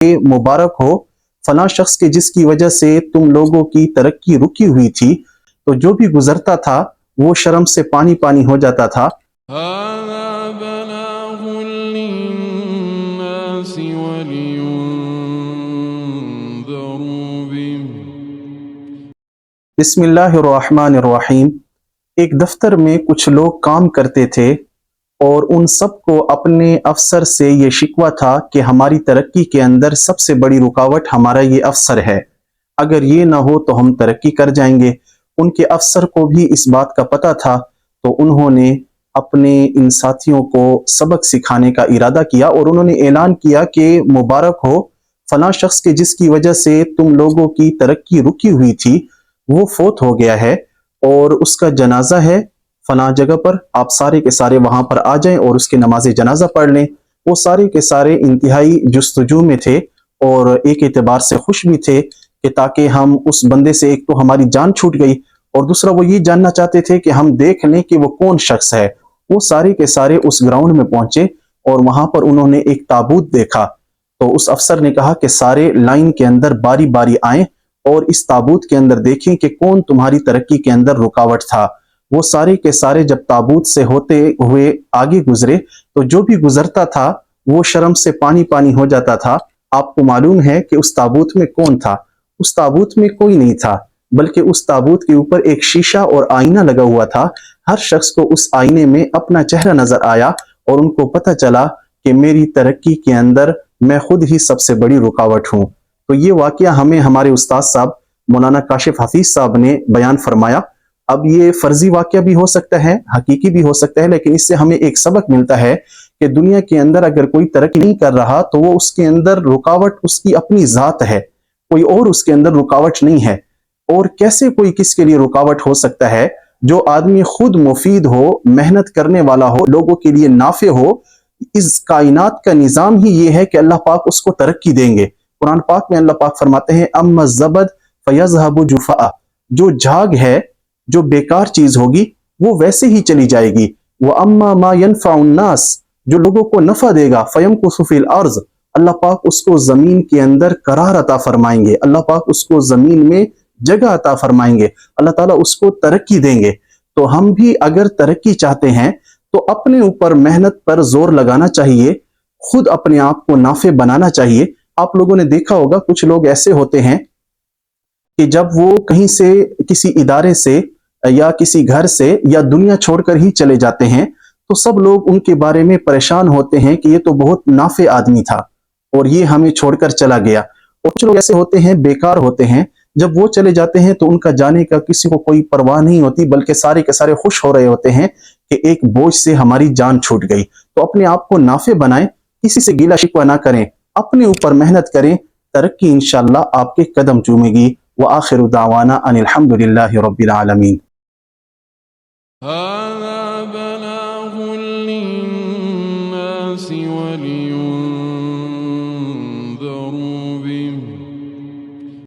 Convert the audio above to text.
कि मुबारक हो फलां शख्स के जिसकी वजह से तुम लोगों की तरक्की रुकी हुई थी। तो जो भी गुजरता था वो शर्म से पानी पानी हो जाता था। बिस्मिल्लाहिर्रहमानिर्रहीम। एक दफ्तर में कुछ लोग काम करते थे और उन सबको अपने अफसर से ये शिकवा था कि हमारी तरक्की के अंदर सबसे बड़ी रुकावट हमारा ये अफसर है, अगर ये ना हो तो हम तरक्की कर जाएंगे। उनके अफसर को भी इस बात का पता था, तो उन्होंने अपने इन साथियों को सबक सिखाने का इरादा किया और उन्होंने ऐलान किया कि मुबारक हो फलां शख्स के जिसकी वजह से तुम लोगों की तरक्की रुकी हुई थी वो फोत हो गया है और उसका जनाजा है फलां जगह पर, आप सारे के सारे वहां पर आ जाएं और उसके नमाज जनाजा पढ़ लें। वो सारे के सारे इंतहाई जुस्तजू में थे और एक एतबार से खुश भी थे कि ताकि हम उस बंदे से, एक तो हमारी जान छूट गई और दूसरा वो ये जानना चाहते थे कि हम देख लें कि वो कौन शख्स है। वो सारे के सारे उस ग्राउंड में पहुंचे और वहां पर उन्होंने एक ताबूत देखा। तो उस अफसर ने कहा कि सारे लाइन के अंदर बारी बारी आए और इस ताबूत के अंदर देखें कि कौन तुम्हारी तरक्की के अंदर रुकावट था। वो सारे के सारे जब ताबूत से होते हुए आगे गुजरे तो जो भी गुजरता था वो शर्म से पानी पानी हो जाता था। आपको मालूम है कि उस ताबूत में कौन था? उस ताबूत में कोई नहीं था, बल्कि उस ताबूत के ऊपर एक शीशा और आईना लगा हुआ था। हर शख्स को उस आईने में अपना चेहरा नजर आया और उनको पता चला कि मेरी तरक्की के अंदर मैं खुद ही सबसे बड़ी रुकावट हूं। तो ये वाकया हमें हमारे उस्ताद साहब मौलाना काशिफ हफीज साहब ने बयान फरमाया। अब ये फर्जी वाकया भी हो सकता है, हकीकी भी हो सकता है, लेकिन इससे हमें एक सबक मिलता है कि दुनिया के अंदर अगर कोई तरक्की नहीं कर रहा तो वो उसके अंदर रुकावट उसकी अपनी जात है, कोई और उसके अंदर रुकावट नहीं है। और कैसे कोई किसके लिए रुकावट हो सकता है? जो आदमी खुद मुफीद हो, मेहनत करने वाला हो, लोगों के लिए नाफे हो। इस कायनात का निजाम ही ये है कि अल्लाह पाक उसको तरक्की देंगे। कुरान पाक में अल्लाह पाक फरमाते हैं अम्मा ज़बद फयज़हबु जुफ़ा, जो झाग है, जो बेकार चीज होगी वो वैसे ही चली जाएगी। वो अम्मा मा यनफ़उन्नास, जो लोगों को नफा देगा, फ़यमकुसु फ़िल अर्ज़, अल्लाह पाक उसको जमीन के अंदर करार अता फरमाएंगे, अल्लाह पाक उसको जमीन में जगह अता फरमाएंगे, अल्लाह ताला उसको तरक्की देंगे। तो हम भी अगर तरक्की चाहते हैं तो अपने ऊपर मेहनत पर जोर लगाना चाहिए, खुद अपने आप को नाफे बनाना चाहिए। आप लोगों ने देखा होगा कुछ लोग ऐसे होते हैं कि जब वो कहीं से, किसी इदारे से या किसी घर से या दुनिया छोड़कर ही चले जाते हैं तो सब लोग उनके बारे में परेशान होते हैं कि ये तो बहुत नाफे आदमी था और ये हमें छोड़कर चला गया। और कुछ लोग ऐसे होते हैं, बेकार होते हैं, जब वो चले जाते हैं तो उनका जाने का किसी को कोई परवाह नहीं होती, बल्कि सारे के सारे खुश हो रहे होते हैं कि एक बोझ से हमारी जान छूट गई। तो अपने आप को नाफे बनाएं, किसी से गिला शिकवा ना करें, अपने ऊपर मेहनत करें, तरक्की इंशाअल्लाह आपके कदम चूमेगी। व आखिरु दावाना अनिल हम्दुलिल्लाहि रब्बिल आलमीन।